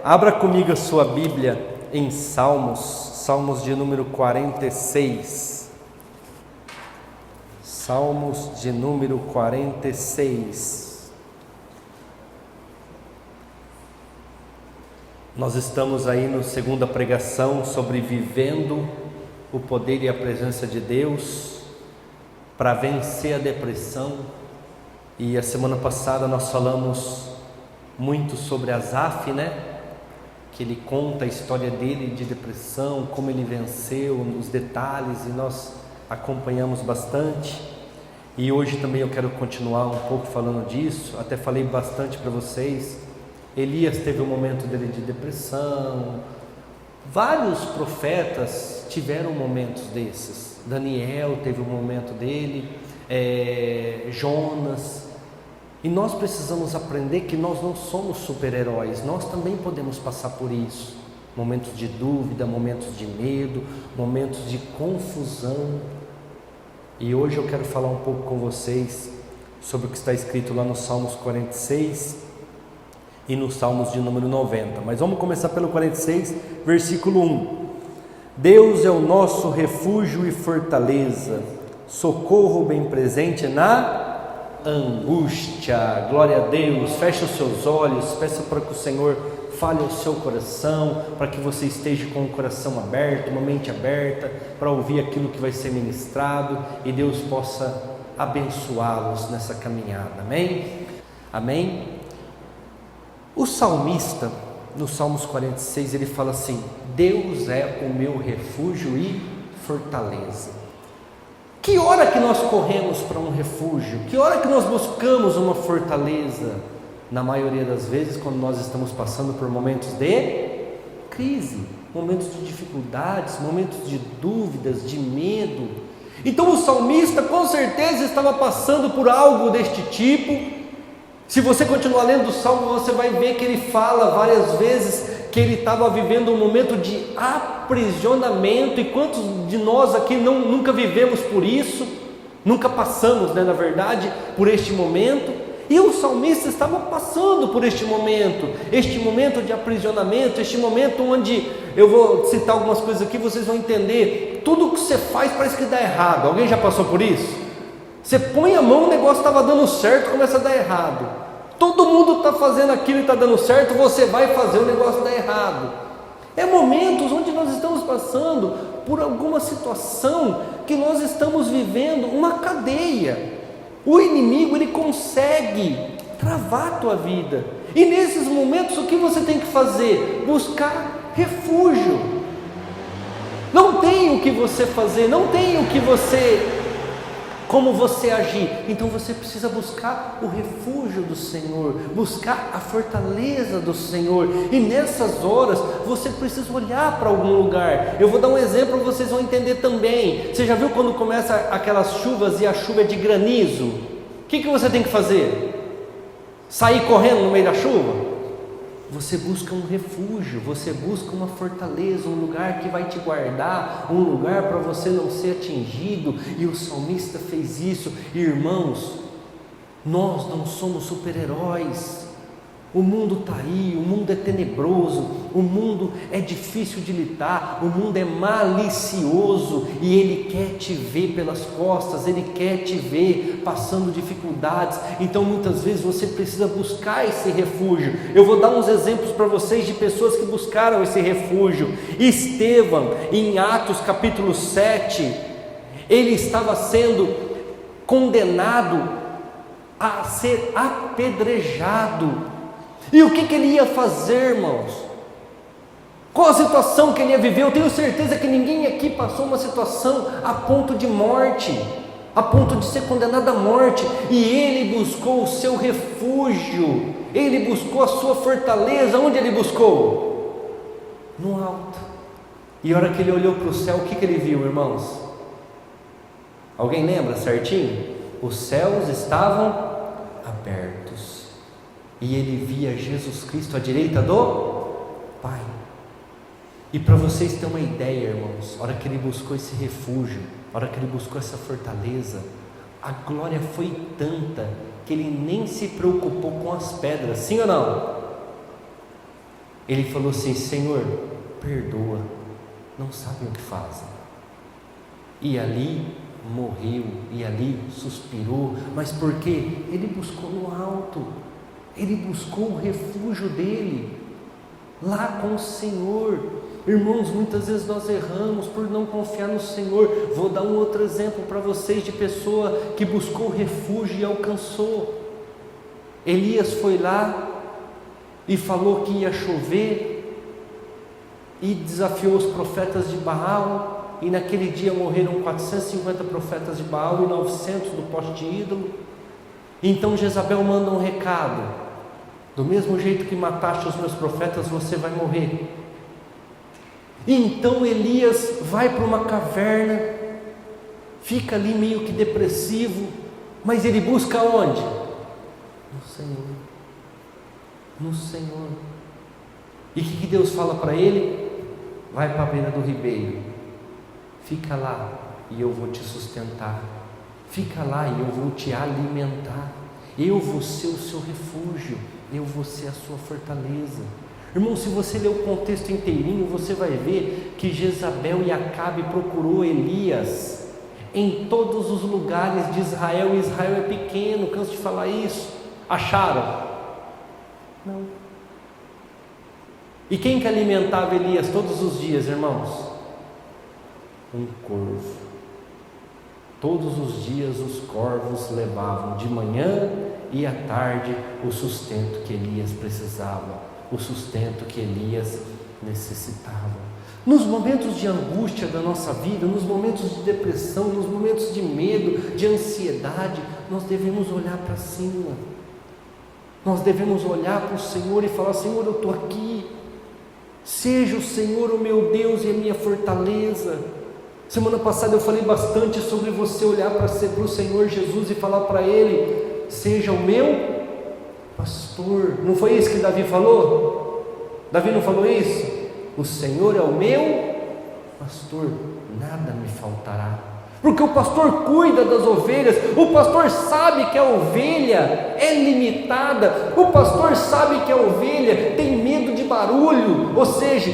Abra comigo a sua Bíblia em Salmos de número 46. Salmos de número 46. Nós estamos aí na segunda pregação sobre vivendo o poder e a presença de Deus para vencer a depressão. E a semana passada nós falamos muito sobre Asaf, que ele conta a história dele de depressão, como ele venceu, os detalhes, e nós acompanhamos bastante. E hoje também eu quero continuar um pouco falando disso. Até falei bastante para vocês. Elias teve um momento dele de depressão. Vários profetas tiveram momentos desses. Daniel teve um momento dele, Jonas. E nós precisamos aprender que nós não somos super-heróis, nós também podemos passar por isso. Momentos de dúvida, momentos de medo, momentos de confusão. E hoje eu quero falar um pouco com vocês sobre o que está escrito lá no Salmos 46 e no Salmos de número 90. Mas vamos começar pelo 46, versículo 1. Deus é o nosso refúgio e fortaleza, socorro bem presente na angústia. Glória a Deus. Feche os seus olhos, peça para que o Senhor fale ao seu coração, para que você esteja com o coração aberto, uma mente aberta, para ouvir aquilo que vai ser ministrado e Deus possa abençoá-los nessa caminhada. Amém? Amém? O salmista, no Salmos 46, ele fala assim: Deus é o meu refúgio e fortaleza. Que hora que nós corremos para um refúgio? Que hora que nós buscamos uma fortaleza? Na maioria das vezes, quando nós estamos passando por momentos de crise, momentos de dificuldades, momentos de dúvidas, de medo. Então o salmista com certeza estava passando por algo deste tipo. Se você continuar lendo o Salmo, você vai ver que ele fala várias vezes que ele estava vivendo um momento de aprisionamento. E quantos de nós aqui nunca vivemos por isso? Nunca passamos, na verdade, por este momento. E o salmista estava passando por este momento de aprisionamento, este momento onde, eu vou citar algumas coisas aqui, vocês vão entender, tudo que você faz parece que dá errado. Alguém já passou por isso? Você põe a mão, o negócio estava dando certo, começa a dar errado. Todo mundo está fazendo aquilo e está dando certo, você vai fazer, o negócio dá errado. É momentos onde nós estamos passando por alguma situação que nós estamos vivendo uma cadeia. O inimigo, ele consegue travar a tua vida. E nesses momentos o que você tem que fazer? Buscar refúgio. Não tem o que você fazer, não tem como você agir. Então você precisa buscar o refúgio do Senhor, buscar a fortaleza do Senhor. E nessas horas você precisa olhar para algum lugar. Eu vou dar um exemplo, vocês vão entender também. Você já viu quando começa aquelas chuvas e a chuva é de granizo? O que você tem que fazer? Sair correndo no meio da chuva? Você busca um refúgio, você busca uma fortaleza, um lugar que vai te guardar, um lugar para você não ser atingido. E o salmista fez isso. Irmãos, nós não somos super-heróis. O mundo está aí, o mundo é tenebroso, o mundo é difícil de lidar, o mundo é malicioso e ele quer te ver pelas costas, ele quer te ver passando dificuldades. Então muitas vezes você precisa buscar esse refúgio. Eu vou dar uns exemplos para vocês de pessoas que buscaram esse refúgio. Estevão, em Atos capítulo 7, ele estava sendo condenado a ser apedrejado. E o que ele ia fazer, irmãos? Qual a situação que ele ia viver? Eu tenho certeza que ninguém aqui passou uma situação a ponto de morte, a ponto de ser condenado à morte. E ele buscou o seu refúgio, ele buscou a sua fortaleza. Onde ele buscou? No alto. E a hora que ele olhou para o céu, o que ele viu, irmãos? Alguém lembra certinho? Os céus estavam abertos. E ele via Jesus Cristo à direita do Pai. E para vocês terem uma ideia, irmãos, a hora que ele buscou esse refúgio, a hora que ele buscou essa fortaleza, a glória foi tanta que ele nem se preocupou com as pedras, sim ou não? Ele falou assim: Senhor, perdoa, não sabem o que fazem. E ali morreu, e ali suspirou. Mas por quê? Ele buscou no alto, ele buscou o refúgio dele lá com o Senhor. Irmãos, muitas vezes nós erramos por não confiar no Senhor. Vou dar um outro exemplo para vocês de pessoa que buscou refúgio e alcançou. Elias foi lá e falou que ia chover e desafiou os profetas de Baal, e naquele dia morreram 450 profetas de Baal e 900 do poste de ídolo. Então Jezabel manda um recado: do mesmo jeito que mataste os meus profetas, você vai morrer. E então Elias vai para uma caverna, fica ali meio que depressivo, mas ele busca onde? No Senhor. No Senhor. E o que Deus fala para ele? Vai para a beira do ribeiro, fica lá e eu vou te sustentar, fica lá e eu vou te alimentar, eu vou ser o seu refúgio, eu vou ser a sua fortaleza. Irmão, se você ler o contexto inteirinho, você vai ver que Jezabel e Acabe procurou Elias em todos os lugares de Israel, e Israel é pequeno, canso de falar isso. Acharam? Não. E quem que alimentava Elias todos os dias, irmãos? Um corvo. Todos os dias os corvos levavam de manhã e à tarde o sustento que Elias precisava, o sustento que Elias necessitava. Nos momentos de angústia da nossa vida, nos momentos de depressão, nos momentos de medo, de ansiedade, nós devemos olhar para cima. Nós devemos olhar para o Senhor e falar: Senhor, eu estou aqui. Seja o Senhor o meu Deus e a minha fortaleza. Semana passada eu falei bastante sobre você olhar para o Senhor Jesus e falar para Ele: seja o meu pastor. Não foi isso que Davi falou? Davi não falou isso? O Senhor é o meu pastor, nada me faltará. Porque o pastor cuida das ovelhas, o pastor sabe que a ovelha é limitada, o pastor sabe que a ovelha tem medo de barulho, ou seja,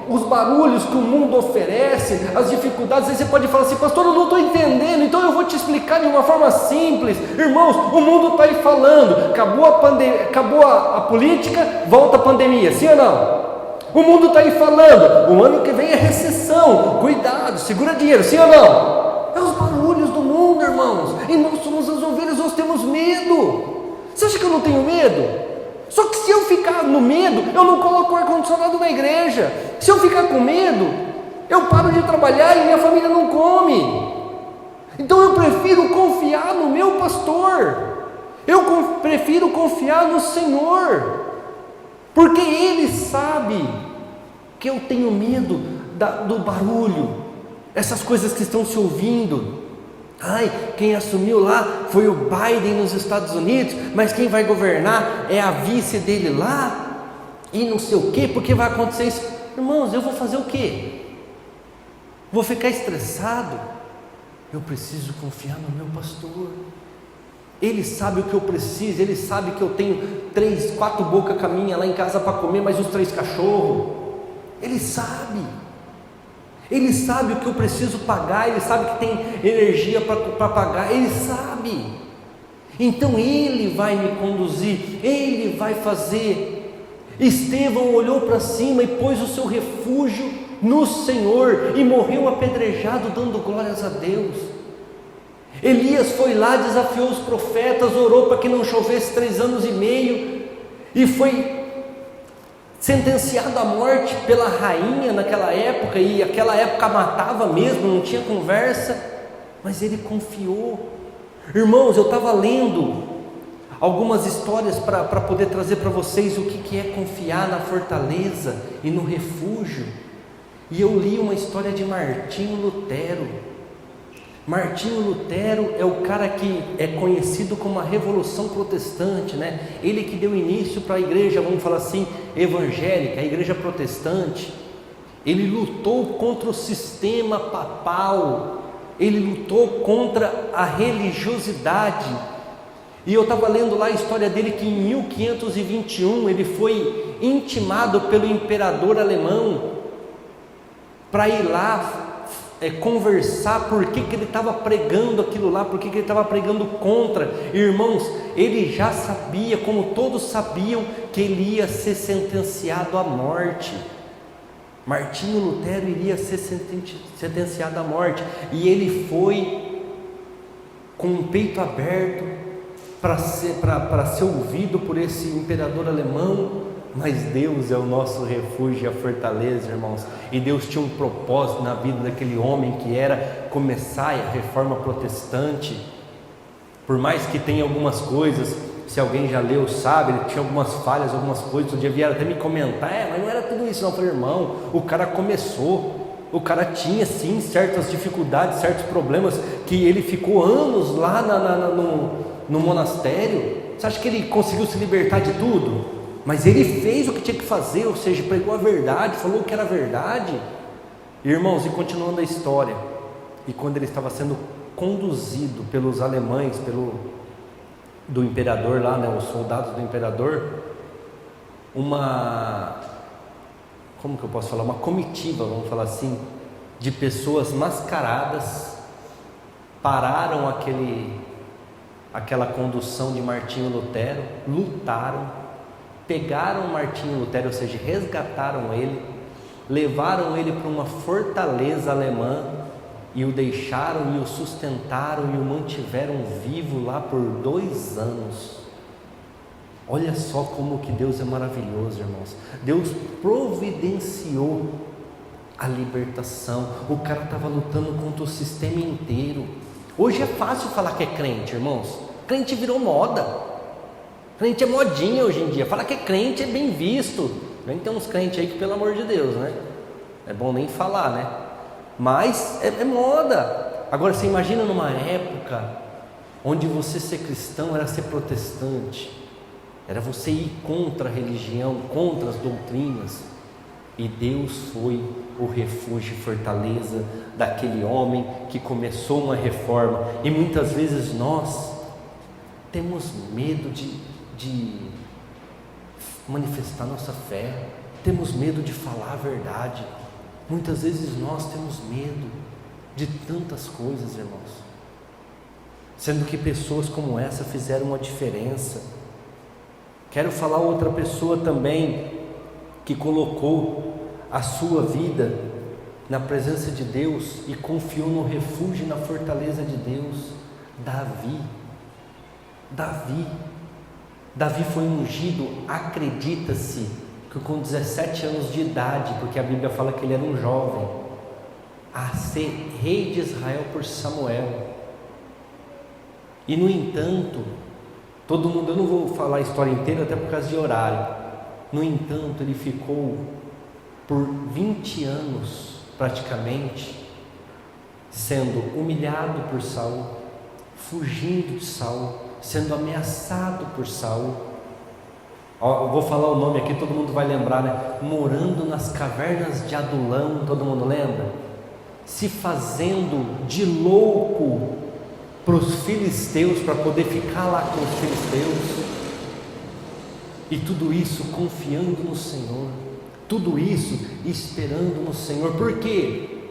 os barulhos que o mundo oferece, as dificuldades. Aí você pode falar assim: pastor, eu não estou entendendo, então eu vou te explicar de uma forma simples. Irmãos, o mundo está aí falando, acabou a política, volta a pandemia, sim ou não? O mundo está aí falando, o ano que vem é recessão, cuidado, segura dinheiro, sim ou não? É os barulhos do mundo, irmãos, e nós somos as ovelhas, nós temos medo. Você acha que eu não tenho medo? Só que se eu ficar no medo, eu não coloco o ar-condicionado na igreja. Se eu ficar com medo, eu paro de trabalhar e minha família não come. Então eu prefiro confiar no meu pastor, eu prefiro confiar no Senhor, porque Ele sabe que eu tenho medo do barulho, essas coisas que estão se ouvindo. Ai, quem assumiu lá foi o Biden nos Estados Unidos, mas quem vai governar é a vice dele lá, e não sei o quê, porque vai acontecer isso. Irmãos, eu vou fazer o quê? Vou ficar estressado? Eu preciso confiar no meu pastor. Ele sabe o que eu preciso, Ele sabe que eu tenho 3, 4 bocas caminha lá em casa para comer, mais os 3 cachorros. Ele sabe. Ele sabe o que eu preciso pagar, Ele sabe que tem energia para pagar, Ele sabe. Então Ele vai me conduzir, Ele vai fazer. Estevão olhou para cima e pôs o seu refúgio no Senhor e morreu apedrejado, dando glórias a Deus. Elias foi lá, desafiou os profetas, orou para que não chovesse 3 anos e meio, e foi sentenciado à morte pela rainha naquela época, e aquela época matava mesmo, não tinha conversa, mas ele confiou. Irmãos, eu estava lendo algumas histórias para poder trazer para vocês o que é confiar na fortaleza e no refúgio, e eu li uma história de Martinho Lutero. Martinho Lutero é o cara que é conhecido como a Revolução Protestante, né? Ele que deu início para a igreja, vamos falar assim, evangélica, a igreja protestante. Ele lutou contra o sistema papal, ele lutou contra a religiosidade. E eu estava lendo lá a história dele, que em 1521 ele foi intimado pelo imperador alemão para ir lá conversar por que ele estava pregando aquilo lá, por que ele estava pregando contra. Irmãos, ele já sabia, como todos sabiam, que ele ia ser sentenciado à morte. Martinho Lutero iria ser sentenciado à morte, e ele foi com o peito aberto para ser ouvido por esse imperador alemão. Mas Deus é o nosso refúgio e a fortaleza, irmãos, e Deus tinha um propósito na vida daquele homem, que era começar a reforma protestante. Por mais que tenha algumas coisas, se alguém já leu sabe, ele tinha algumas falhas, algumas coisas. Um dia vieram até me comentar, mas não era tudo isso não. Eu falei, irmão, o cara começou, o cara tinha sim certas dificuldades, certos problemas, que ele ficou anos lá no monastério. Você acha que ele conseguiu se libertar de tudo? Mas ele fez o que tinha que fazer, ou seja, pregou a verdade, falou que era verdade. Irmãos, e continuando a história, e quando ele estava sendo conduzido pelos alemães, do imperador lá, né, os soldados do imperador, uma comitiva, vamos falar assim, de pessoas mascaradas, pararam aquela condução de Martinho Lutero, lutaram, pegaram Martinho Lutero, ou seja, resgataram ele, levaram ele para uma fortaleza alemã, e o deixaram, e o sustentaram, e o mantiveram vivo lá por 2 anos. Olha só como que Deus é maravilhoso, irmãos. Deus providenciou a libertação. O cara estava lutando contra o sistema inteiro. Hoje é fácil falar que é crente, irmãos. Crente virou moda. Crente é modinha hoje em dia. Falar que é crente é bem visto. Bem, tem uns crentes aí que, pelo amor de Deus, né? É bom nem falar, né? Mas é moda. Agora você imagina numa época onde você ser cristão era ser protestante, era você ir contra a religião, contra as doutrinas. E Deus foi o refúgio e fortaleza daquele homem que começou uma reforma. E muitas vezes nós temos medo de manifestar nossa fé, temos medo de falar a verdade. Muitas vezes nós temos medo de tantas coisas, irmãos, sendo que pessoas como essa fizeram uma diferença. Quero falar outra pessoa também que colocou a sua vida na presença de Deus e confiou no refúgio e na fortaleza de Deus. Davi foi ungido, acredita-se que com 17 anos de idade, porque a Bíblia fala que ele era um jovem, a ser rei de Israel por Samuel. E no entanto, todo mundo, eu não vou falar a história inteira até por causa de horário, no entanto ele ficou por 20 anos praticamente sendo humilhado por Saul, fugindo de Saul, sendo ameaçado por Saul. Eu vou falar o nome aqui, todo mundo vai lembrar, né? Morando nas cavernas de Adulão, todo mundo lembra? Se fazendo de louco para os filisteus, para poder ficar lá com os filisteus. E tudo isso confiando no Senhor, tudo isso esperando no Senhor. Por quê?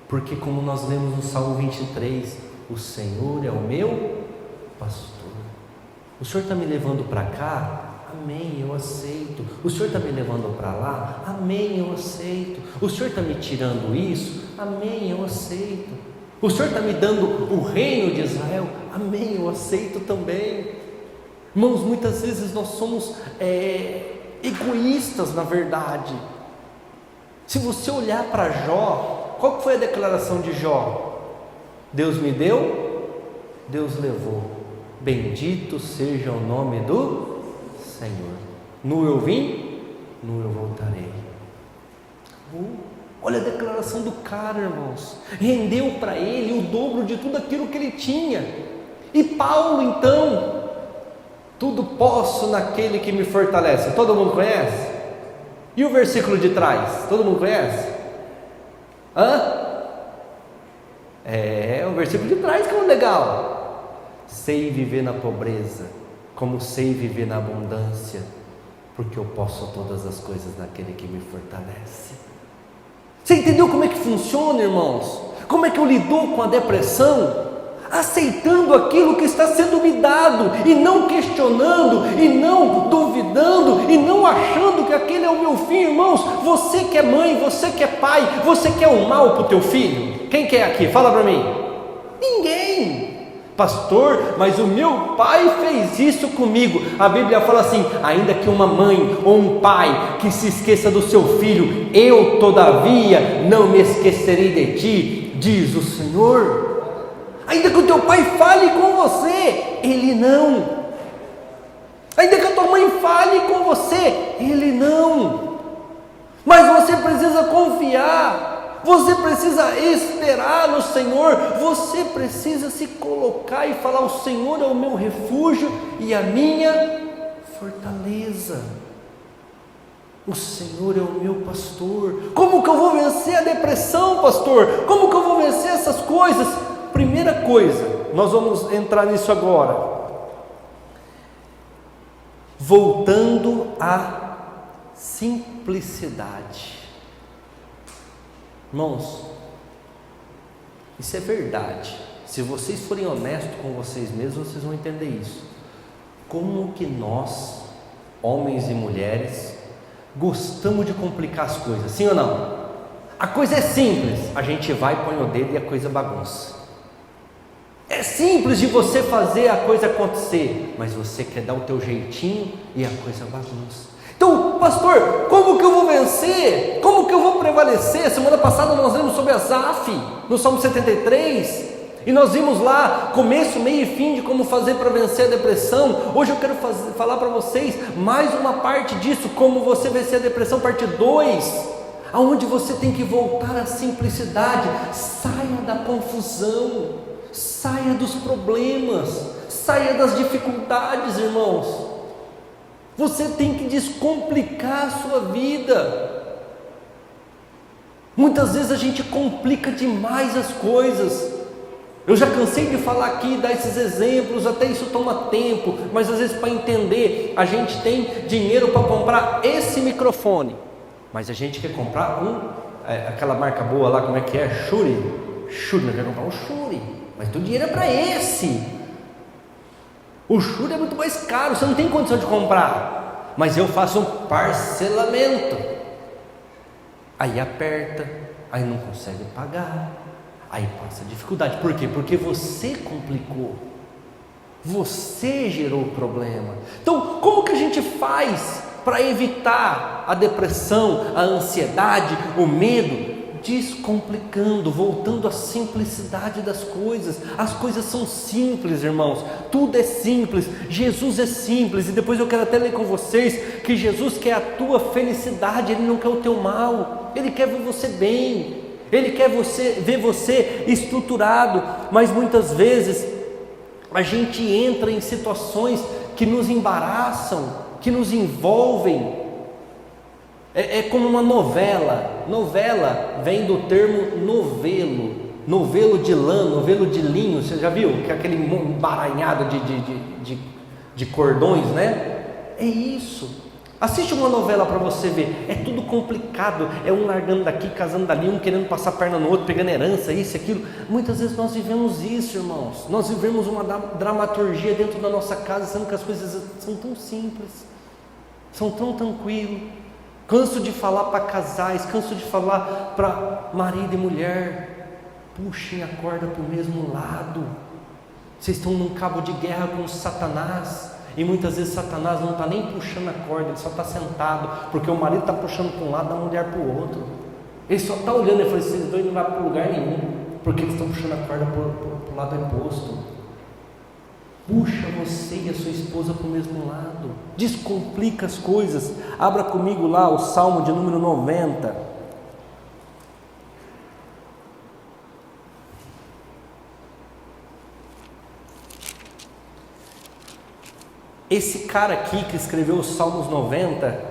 Porque, como nós lemos no Salmo 23, o Senhor é o meu pastor. O Senhor está me levando para cá? Amém, eu aceito. O Senhor está me levando para lá? Amém, eu aceito. O Senhor está me tirando isso? Amém, eu aceito. O Senhor está me dando o reino de Israel? Amém, eu aceito também. Irmãos, muitas vezes nós somos egoístas, na verdade. Se você olhar para Jó, qual foi a declaração de Jó? Deus me deu, Deus levou. Bendito seja o nome do Senhor. Nu eu vim, nu eu voltarei. Olha a declaração do cara, irmãos. Rendeu para ele o dobro de tudo aquilo que ele tinha. E Paulo, então, tudo posso naquele que me fortalece. Todo mundo conhece? E o versículo de trás? Todo mundo conhece? O versículo de trás que é legal. Sei viver na pobreza, como sei viver na abundância, porque eu posso todas as coisas naquele que me fortalece. Você entendeu como é que funciona, irmãos? Como é que eu lido com a depressão? Aceitando aquilo que está sendo me dado, e não questionando, e não duvidando, e não achando que aquele é o meu fim. Irmãos, você que é mãe, você que é pai, você quer o mal para o teu filho? Quem quer aqui? Fala para mim. Ninguém. Pastor, mas o meu pai fez isso comigo. A Bíblia fala assim: ainda que uma mãe ou um pai que se esqueça do seu filho, eu todavia não me esquecerei de ti, diz o Senhor. Ainda que o teu pai fale com você, ele não. Ainda que a tua mãe fale com você, ele não. Mas você precisa confiar, você precisa esperar no Senhor, você precisa se colocar e falar: o Senhor é o meu refúgio e a minha fortaleza. O Senhor é o meu pastor. Como que eu vou vencer a depressão, pastor? Como que eu vou vencer essas coisas? Primeira coisa, nós vamos entrar nisso agora. Voltando à simplicidade. Irmãos, isso é verdade. Se vocês forem honestos com vocês mesmos, vocês vão entender isso. Como que nós, homens e mulheres, gostamos de complicar as coisas, sim ou não? A coisa é simples, a gente vai, põe o dedo e a coisa bagunça. É simples de você fazer a coisa acontecer, mas você quer dar o teu jeitinho e a coisa bagunça. Então, pastor, como que eu vou vencer? Como que eu vou prevalecer? Semana passada nós lemos sobre Asaf, no Salmo 73, e nós vimos lá começo, meio e fim de como fazer para vencer a depressão. Hoje eu quero falar para vocês mais uma parte disso, como você vencer a depressão, parte 2, aonde você tem que voltar à simplicidade. Saia da confusão, saia dos problemas, saia das dificuldades, irmãos. Você tem que descomplicar a sua vida. Muitas vezes a gente complica demais as coisas. Eu já cansei de falar aqui, dar esses exemplos, até isso toma tempo, mas às vezes para entender, a gente tem dinheiro para comprar esse microfone, mas a gente quer comprar aquela marca boa lá, como é que é? Shure, nós quer comprar um Shure, mas o dinheiro é para esse. O Shure é muito mais caro, você não tem condição de comprar, mas eu faço um parcelamento, aí aperta, aí não consegue pagar, aí passa dificuldade. Por quê? Porque você complicou, você gerou o problema. Então, como que a gente faz para evitar a depressão, a ansiedade, o medo? Descomplicando, voltando à simplicidade das coisas. As coisas são simples, irmãos, tudo é simples, Jesus é simples. E depois eu quero até ler com vocês que Jesus quer a tua felicidade, Ele não quer o teu mal, Ele quer ver você bem, Ele quer ver você estruturado. Mas muitas vezes a gente entra em situações que nos embaraçam, que nos envolvem. É como uma novela. Novela vem do termo novelo, novelo de lã, novelo de linho. Você já viu? Que é aquele emaranhado de cordões, né? É isso. Assiste uma novela para você ver. É tudo complicado. É um largando daqui, casando dali, um querendo passar a perna no outro, pegando herança, isso, aquilo. Muitas vezes nós vivemos isso, irmãos. Nós vivemos uma dramaturgia dentro da nossa casa, sendo que as coisas são tão simples, são tão tranquilos. Canso de falar para casais, canso de falar para marido e mulher: puxem a corda para o mesmo lado. Vocês estão num cabo de guerra com Satanás, e muitas vezes Satanás não está nem puxando a corda, ele só está sentado, porque o marido está puxando para um lado, a mulher para o outro. Ele só está olhando e fala: esses dois não vão para lugar nenhum, porque eles estão puxando a corda para o lado oposto. Puxa você e a sua esposa para o mesmo lado, descomplica as coisas. Abra comigo lá o Salmo de número 90. Esse cara aqui que escreveu os Salmos 90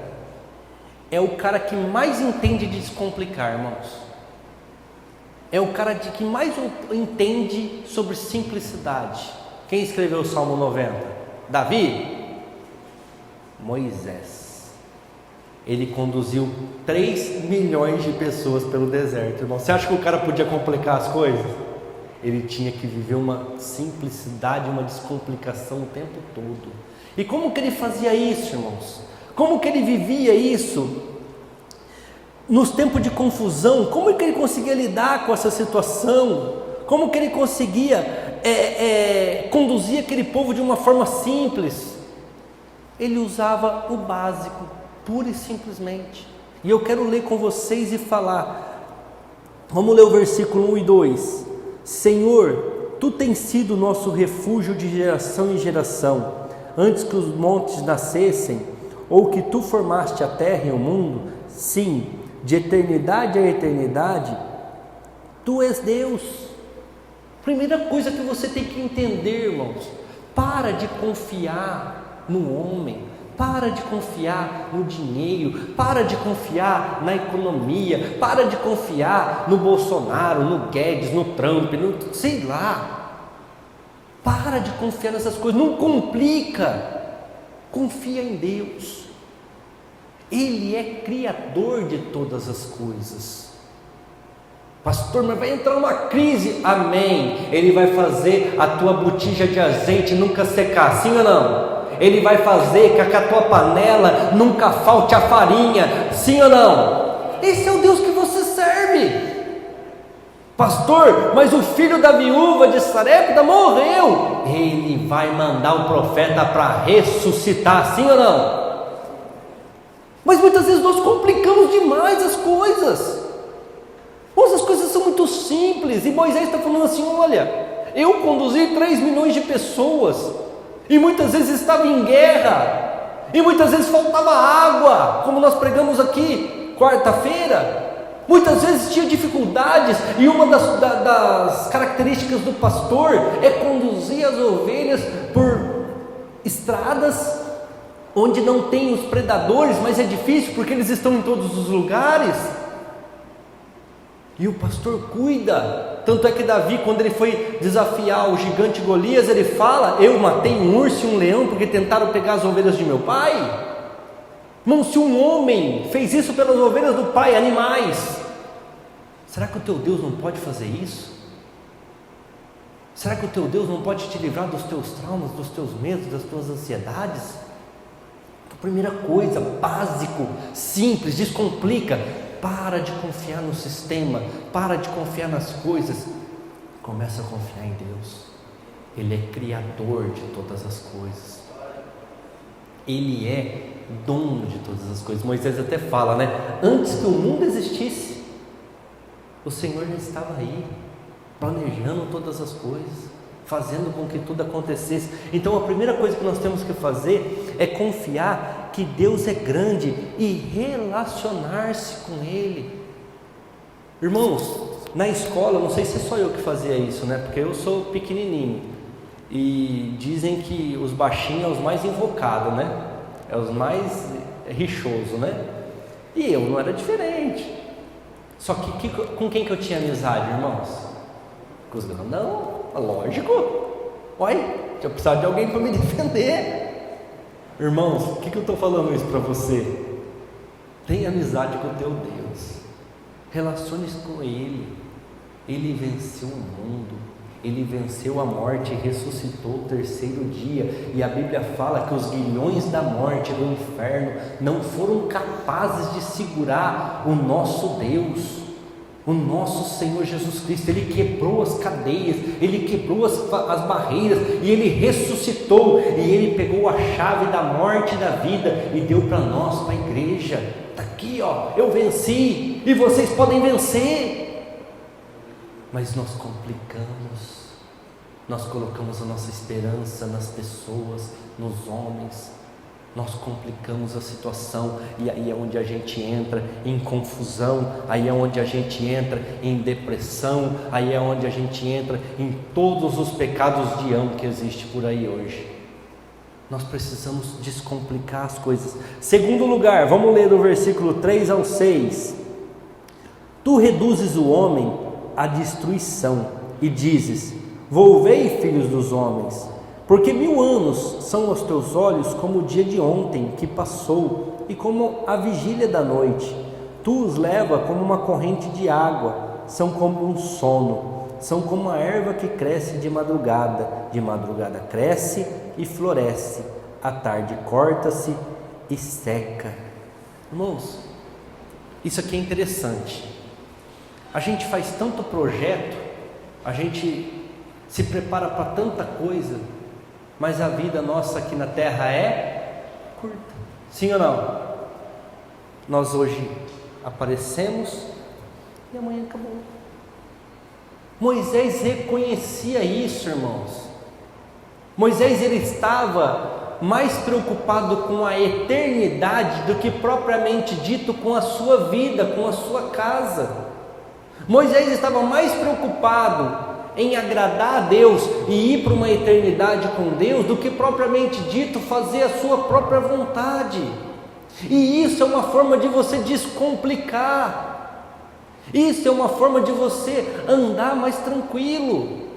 é o cara que mais entende de descomplicar, irmãos. É o cara que mais entende sobre simplicidade. Quem escreveu o Salmo 90? Davi? Moisés. Ele conduziu 3 milhões de pessoas pelo deserto, irmão. Você acha que o cara podia complicar as coisas? Ele tinha que viver uma simplicidade, uma descomplicação o tempo todo. E como que ele fazia isso, irmãos? Como que ele vivia isso? Nos tempos de confusão, como que ele conseguia lidar com essa situação? Como que ele conseguia conduzir aquele povo de uma forma simples? Ele usava o básico, pura e simplesmente. E eu quero ler com vocês e falar. Vamos ler o versículo 1 e 2. Senhor, Tu tens sido nosso refúgio de geração em geração. Antes que os montes nascessem, ou que Tu formaste a terra e o mundo, sim, de eternidade a eternidade, Tu és Deus. Primeira coisa que você tem que entender, irmãos, para de confiar no homem, para de confiar no dinheiro, para de confiar na economia, para de confiar no Bolsonaro, no Guedes, no Trump, no sei lá. Para de confiar nessas coisas, não complica, confia em Deus. Ele é criador de todas as coisas. Pastor, mas vai entrar uma crise. Amém. Ele vai fazer a tua botija de azeite nunca secar, sim ou não? Ele vai fazer que a tua panela nunca falte a farinha, sim ou não? Esse é o Deus que você serve. Pastor, mas o filho da viúva de Sarepta morreu. Ele vai mandar o profeta para ressuscitar, sim ou não? Mas muitas vezes nós complicamos demais as coisas. As coisas são muito simples. E Moisés está falando assim: olha, eu conduzi 3 milhões de pessoas, e muitas vezes estava em guerra, e muitas vezes faltava água, como nós pregamos aqui quarta-feira. Muitas vezes tinha dificuldades, e uma das características do pastor é conduzir as ovelhas por estradas onde não tem os predadores, mas é difícil porque eles estão em todos os lugares. E o pastor cuida. Tanto é que Davi, quando ele foi desafiar o gigante Golias, ele fala: eu matei um urso e um leão porque tentaram pegar as ovelhas de meu pai. Irmão, se um homem fez isso pelas ovelhas do pai, animais, será que o teu Deus não pode fazer isso? Será que o teu Deus não pode te livrar dos teus traumas, dos teus medos, das tuas ansiedades? Primeira coisa, básico, simples, descomplica. Para de confiar no sistema, para de confiar nas coisas, começa a confiar em Deus. Ele é criador de todas as coisas, Ele é dono de todas as coisas. Moisés até fala, né? Antes que o mundo existisse, o Senhor já estava aí, planejando todas as coisas, fazendo com que tudo acontecesse. Então a primeira coisa que nós temos que fazer é confiar que Deus é grande e relacionar-se com Ele. Irmãos, na escola, não sei se é só eu que fazia isso, né? Porque eu sou pequenininho, e dizem que os baixinhos são os mais invocados, né? É os mais rixosos, né? E eu não era diferente. Só que com quem que eu tinha amizade, irmãos? Com os grandão, lógico. Olha, eu precisava de alguém para me defender. Irmãos, o que eu estou falando isso para você? Tenha amizade com o teu Deus, relacione-se com Ele. Ele venceu o mundo, Ele venceu a morte e ressuscitou o 3º dia, e a Bíblia fala que os guilhões da morte do inferno não foram capazes de segurar o nosso Deus, o nosso Senhor Jesus Cristo. Ele quebrou as cadeias, Ele quebrou as barreiras, e Ele ressuscitou, e Ele pegou a chave da morte e da vida e deu para nós, para a igreja. Está aqui, ó, eu venci e vocês podem vencer. Mas nós complicamos, nós colocamos a nossa esperança nas pessoas, nos homens, nós complicamos a situação, e aí é onde a gente entra em confusão, aí é onde a gente entra em depressão, aí é onde a gente entra em todos os pecados de amo que existe por aí hoje. Nós precisamos descomplicar as coisas. Segundo lugar, vamos ler do versículo 3 ao 6. Tu reduzes o homem à destruição e dizes: volvei, filhos dos homens, porque 1000 anos são aos teus olhos como o dia de ontem que passou, e como a vigília da noite. Tu os leva como uma corrente de água, são como um sono, são como a erva que cresce de madrugada cresce e floresce, à tarde corta-se e seca. Irmãos, isso aqui é interessante. A gente faz tanto projeto, a gente se prepara para tanta coisa, mas a vida nossa aqui na terra é curta. Sim ou não? Nós hoje aparecemos e amanhã acabou. Moisés reconhecia isso, irmãos. Moisés, ele estava mais preocupado com a eternidade do que propriamente dito com a sua vida, com a sua casa. Moisés estava mais preocupado em agradar a Deus e ir para uma eternidade com Deus do que propriamente dito fazer a sua própria vontade. E isso é uma forma de você descomplicar. Isso é uma forma de você andar mais tranquilo.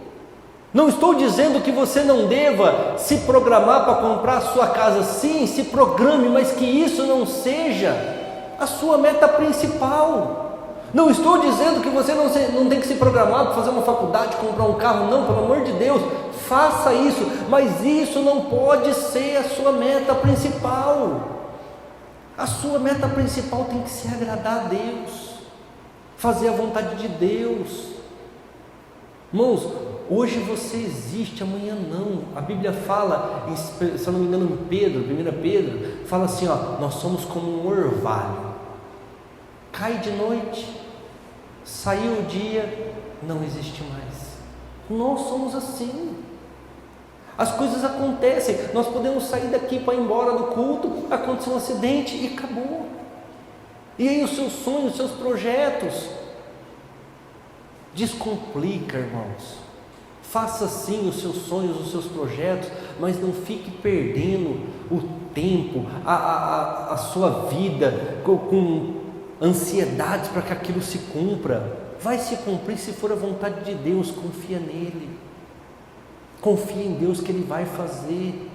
Não estou dizendo que você não deva se programar para comprar a sua casa. Sim, se programe, mas que isso não seja a sua meta principal. Não estou dizendo que você não tem que se programar para fazer uma faculdade, comprar um carro. Não, pelo amor de Deus, faça isso. Mas isso não pode ser a sua meta principal. A sua meta principal tem que ser agradar a Deus, fazer a vontade de Deus. Irmãos, hoje você existe, amanhã não. A Bíblia fala, se eu não me engano, em Pedro, 1 Pedro, fala assim, nós somos como um orvalho. Cai de noite, saiu o dia, não existe mais. Nós somos assim. As coisas acontecem, nós podemos sair daqui para ir embora do culto, aconteceu um acidente e acabou. E aí os seus sonhos, os seus projetos, descomplica, irmãos. Faça sim os seus sonhos, os seus projetos, mas não fique perdendo o tempo, a sua vida com ansiedades para que aquilo se cumpra. Vai se cumprir se for a vontade de Deus, confia nele. Confia em Deus que Ele vai fazer.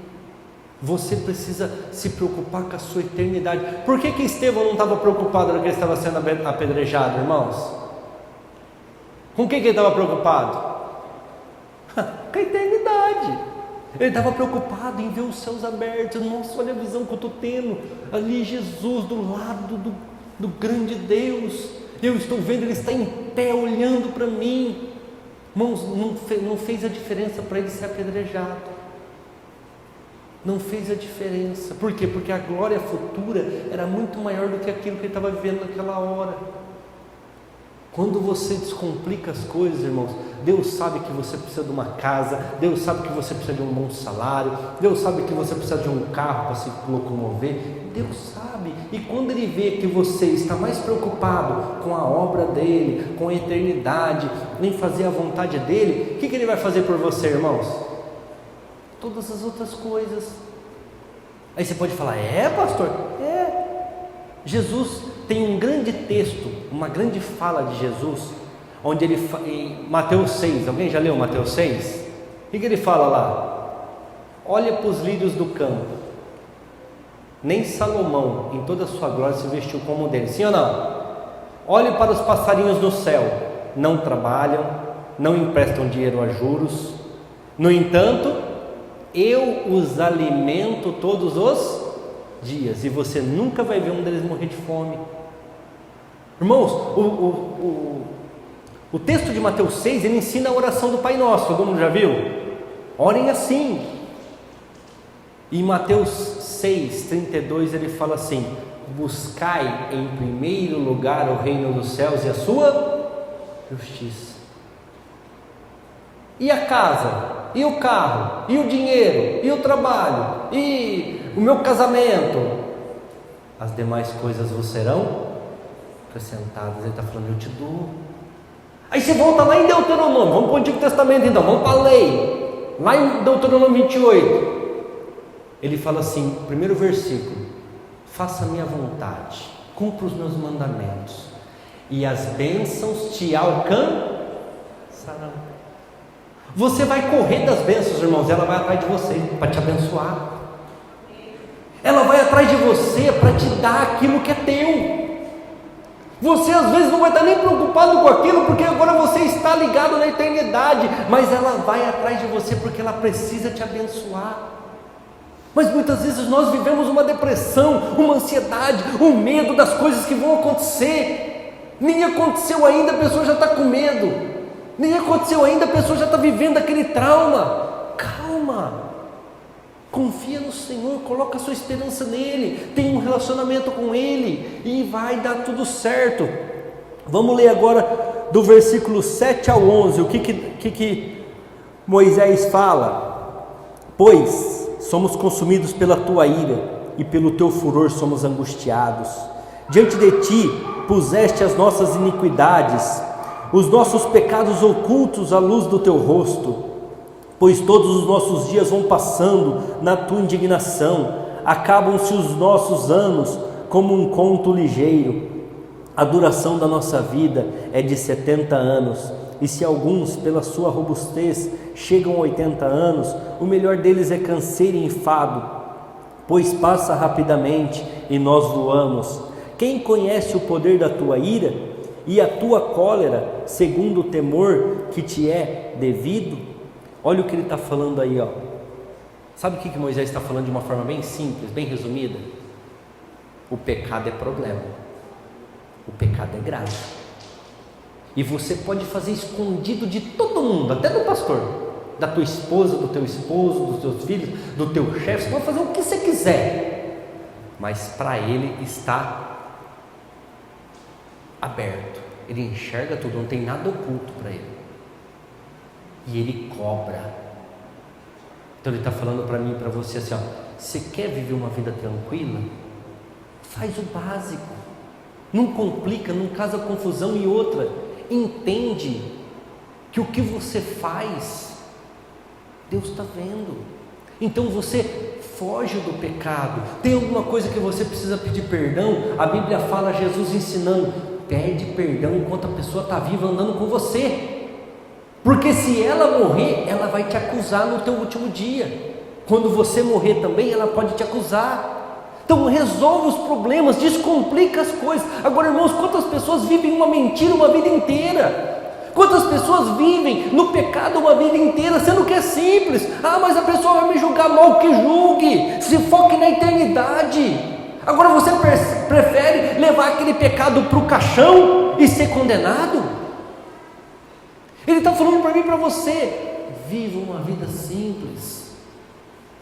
Você precisa se preocupar com a sua eternidade. Por que Estevão não estava preocupado na que ele estava sendo apedrejado, irmãos? Com o que ele estava preocupado? Com a eternidade. Ele estava preocupado em ver os céus abertos. Nossa, olha a visão que eu estou tendo. Ali Jesus do lado do grande Deus. Eu estou vendo, Ele está em pé olhando para mim. Irmãos, não fez a diferença para ele ser apedrejado. Não fez a diferença. Por quê? Porque a glória futura era muito maior do que aquilo que ele estava vivendo naquela hora. Quando você descomplica as coisas, irmãos, Deus sabe que você precisa de uma casa, Deus sabe que você precisa de um bom salário, Deus sabe que você precisa de um carro para se locomover, Deus sabe. E quando Ele vê que você está mais preocupado com a obra dEle, com a eternidade, em fazer a vontade dEle, o que Ele vai fazer por você, irmãos? Todas as outras coisas. Aí você pode falar, pastor? Jesus tem um grande texto, uma grande fala de Jesus, onde ele em Mateus 6, alguém já leu Mateus 6? O que ele fala lá? Olha para os lírios do campo, nem Salomão em toda a sua glória se vestiu como um deles, sim ou não? Olhe para os passarinhos no céu, não trabalham, não emprestam dinheiro a juros, no entanto, eu os alimento todos os dias, e você nunca vai ver um deles morrer de fome. Irmãos, o texto de Mateus 6, ele ensina a oração do Pai Nosso, todo mundo já viu? Orem assim. E em Mateus 6, 32, ele fala assim: buscai em primeiro lugar o reino dos céus e a sua justiça. E a casa? E o carro? E o dinheiro? E o trabalho? E o meu casamento? As demais coisas vos serão acrescentadas. Ele está falando, eu te dou. Aí você volta lá em Deuteronômio, vamos para o Antigo Testamento então, vamos para a lei. Lá em Deuteronômio 28, ele fala assim, primeiro versículo: faça a minha vontade, cumpra os meus mandamentos, e as bênçãos te alcançarão. Você vai correr das bênçãos, irmãos, ela vai atrás de você para te abençoar. ela vai atrás de você para te dar aquilo que é teu. Você às vezes não vai estar nem preocupado com aquilo, porque agora você está ligado na eternidade, mas ela vai atrás de você porque ela precisa te abençoar. Mas muitas vezes nós vivemos uma depressão, uma ansiedade, um medo das coisas que vão acontecer. Nem aconteceu ainda, a pessoa já está com medo. Nem aconteceu ainda, a pessoa já está vivendo aquele trauma. Calma, confia no Senhor, coloca a sua esperança nele, tem um relacionamento com ele e vai dar tudo certo. Vamos ler agora do versículo 7 ao 11, o que Moisés fala? Pois somos consumidos pela tua ira e pelo teu furor somos angustiados. Diante de ti puseste as nossas iniquidades, os nossos pecados ocultos à luz do teu rosto. Pois todos os nossos dias vão passando na tua indignação, acabam-se os nossos anos como um conto ligeiro. A duração da nossa vida é de 70 anos, e se alguns, pela sua robustez, chegam a 80 anos, o melhor deles é canseiro e enfado, pois passa rapidamente e nós voamos. Quem conhece o poder da tua ira e a tua cólera, segundo o temor que te é devido? Olha o que ele está falando aí, ó. Sabe o que Moisés está falando de uma forma bem simples, bem resumida? O pecado é problema, o pecado é grave, e você pode fazer escondido de todo mundo, até do pastor, da tua esposa, do teu esposo, dos teus filhos, do teu chefe. Você pode fazer o que você quiser, mas para ele está aberto, ele enxerga tudo, não tem nada oculto para ele. E ele cobra. Então ele está falando para mim e para você assim, ó, você quer viver uma vida tranquila? Faz o básico, não complica, não causa confusão. E outra, entende que o que você faz, Deus está vendo. Então você foge do pecado. Tem alguma coisa que você precisa pedir perdão? A Bíblia fala, Jesus ensinando, pede perdão enquanto a pessoa está viva andando com você. Porque se ela morrer, ela vai te acusar no teu último dia. Quando você morrer também, ela pode te acusar. Então resolve os problemas, descomplica as coisas. Agora, irmãos, quantas pessoas vivem uma mentira uma vida inteira? Quantas pessoas vivem no pecado uma vida inteira, sendo que é simples? Ah, mas a pessoa vai me julgar mal, que julgue, se foque na eternidade. Agora você prefere levar aquele pecado para o caixão e ser condenado? Ele está falando para mim e para você, viva uma vida simples,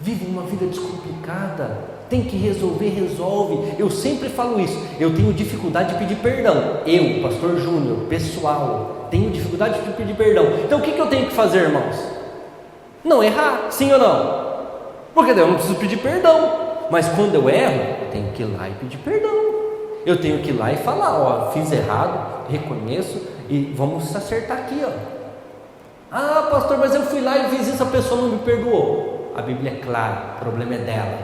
viva uma vida descomplicada. Tem que resolver, resolve. Eu sempre falo isso, eu tenho dificuldade de pedir perdão. Eu, pastor Júnior, pessoal, tenho dificuldade de pedir perdão. Então o que eu tenho que fazer, irmãos? Não errar, sim ou não? Porque eu não preciso pedir perdão, mas quando eu erro, eu tenho que ir lá e pedir perdão. Eu tenho que ir lá e falar, ó, fiz errado, reconheço e vamos se acertar aqui, ó. Ah, pastor, mas eu fui lá e fiz isso, a pessoa não me perdoou. A Bíblia é clara, o problema é dela.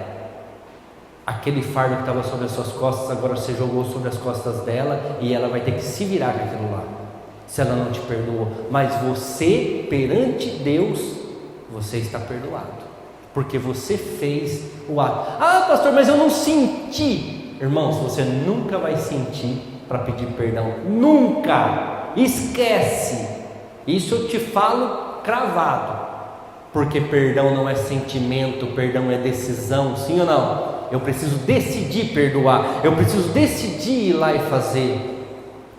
Aquele fardo que estava sobre as suas costas, agora você jogou sobre as costas dela e ela vai ter que se virar com aquilo lá, se ela não te perdoou. Mas você, perante Deus, você está perdoado, porque você fez o ato. Ah, pastor, mas eu não senti. Irmãos, você nunca vai sentir para pedir perdão, nunca. Esquece. Isso eu te falo cravado, porque perdão não é sentimento, perdão é decisão, sim ou não? Eu preciso decidir perdoar, eu preciso decidir ir lá e fazer,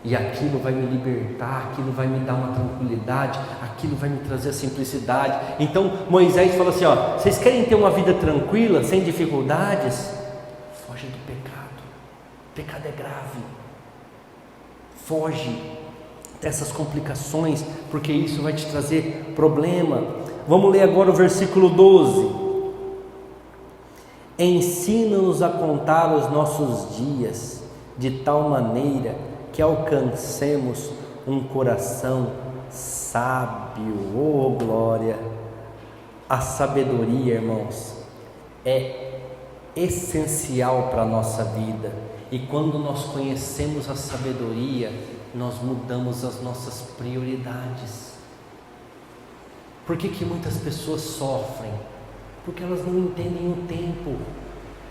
e aquilo vai me libertar, aquilo vai me dar uma tranquilidade, aquilo vai me trazer a simplicidade. Então Moisés fala assim, ó, vocês querem ter uma vida tranquila, sem dificuldades? Foge do pecado, o pecado é grave, foge dessas complicações, porque isso vai te trazer problema. Vamos ler agora o versículo 12. Ensina-nos a contar os nossos dias, de tal maneira que alcancemos um coração sábio. Oh glória! A sabedoria, irmãos, é essencial para a nossa vida, e quando nós conhecemos a sabedoria, nós mudamos as nossas prioridades. Por que muitas pessoas sofrem? Porque elas não entendem o tempo.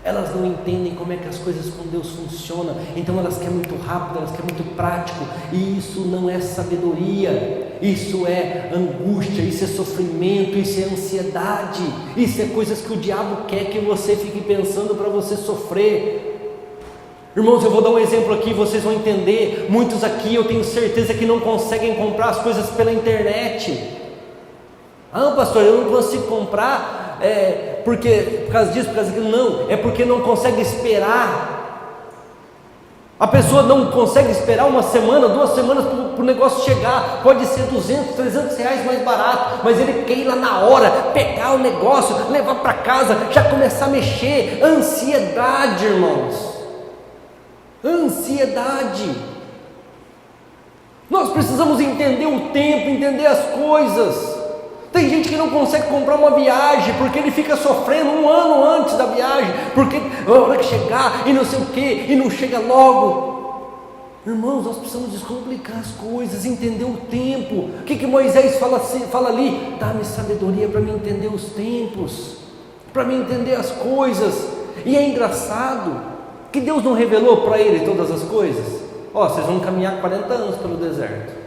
Elas não entendem como é que as coisas com Deus funcionam, então elas querem muito rápido, elas querem muito prático, e isso não é sabedoria, isso é angústia, isso é sofrimento, isso é ansiedade, isso é coisas que o diabo quer que você fique pensando para você sofrer. Irmãos, eu vou dar um exemplo aqui, vocês vão entender. Muitos aqui eu tenho certeza que não conseguem comprar as coisas pela internet. Ah, pastor, eu não consigo comprar porque por causa disso, por causa daquilo. Não, é porque não consegue esperar. A pessoa não consegue esperar uma semana, 2 semanas para o negócio chegar. Pode ser 200, 300 reais mais barato, mas ele quer ir lá na hora, pegar o negócio, levar para casa, já começar a mexer. Ansiedade, irmãos, ansiedade. Nós precisamos entender o tempo, entender as coisas. Tem gente que não consegue comprar uma viagem, porque ele fica sofrendo 1 ano antes da viagem, porque a hora que chegar, e não sei o que, e não chega logo. Irmãos, nós precisamos descomplicar as coisas, entender o tempo. O que Moisés fala ali? Dá-me sabedoria para me entender os tempos, para me entender as coisas. E é engraçado, que Deus não revelou para ele todas as coisas. Vocês vão caminhar 40 anos pelo deserto.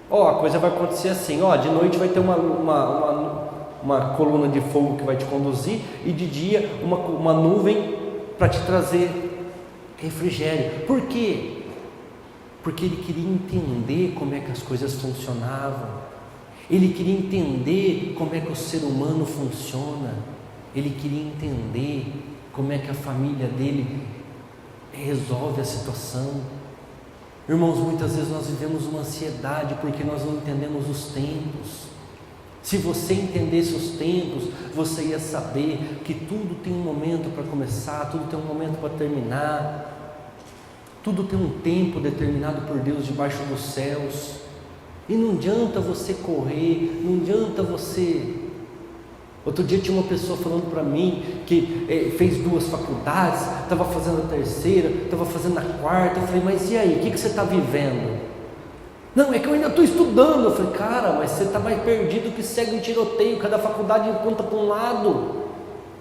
A coisa vai acontecer assim, de noite vai ter uma coluna de fogo que vai te conduzir, e de dia uma nuvem para te trazer refrigério. Por quê? Porque ele queria entender como é que as coisas funcionavam, ele queria entender como é que o ser humano funciona, ele queria entender como é que a família dele resolve a situação. Irmãos, muitas vezes nós vivemos uma ansiedade porque nós não entendemos os tempos. Se você entendesse os tempos, você ia saber que tudo tem um momento para começar, tudo tem um momento para terminar, tudo tem um tempo determinado por Deus debaixo dos céus. E não adianta você correr, não adianta você... Outro dia tinha uma pessoa falando para mim que fez 2 faculdades, estava fazendo a 3ª, estava fazendo a 4ª. Eu falei, mas e aí, o que você está vivendo? Não, é que eu ainda estou estudando. Eu falei, cara, mas você está mais perdido que segue em tiroteio, cada faculdade conta para um lado.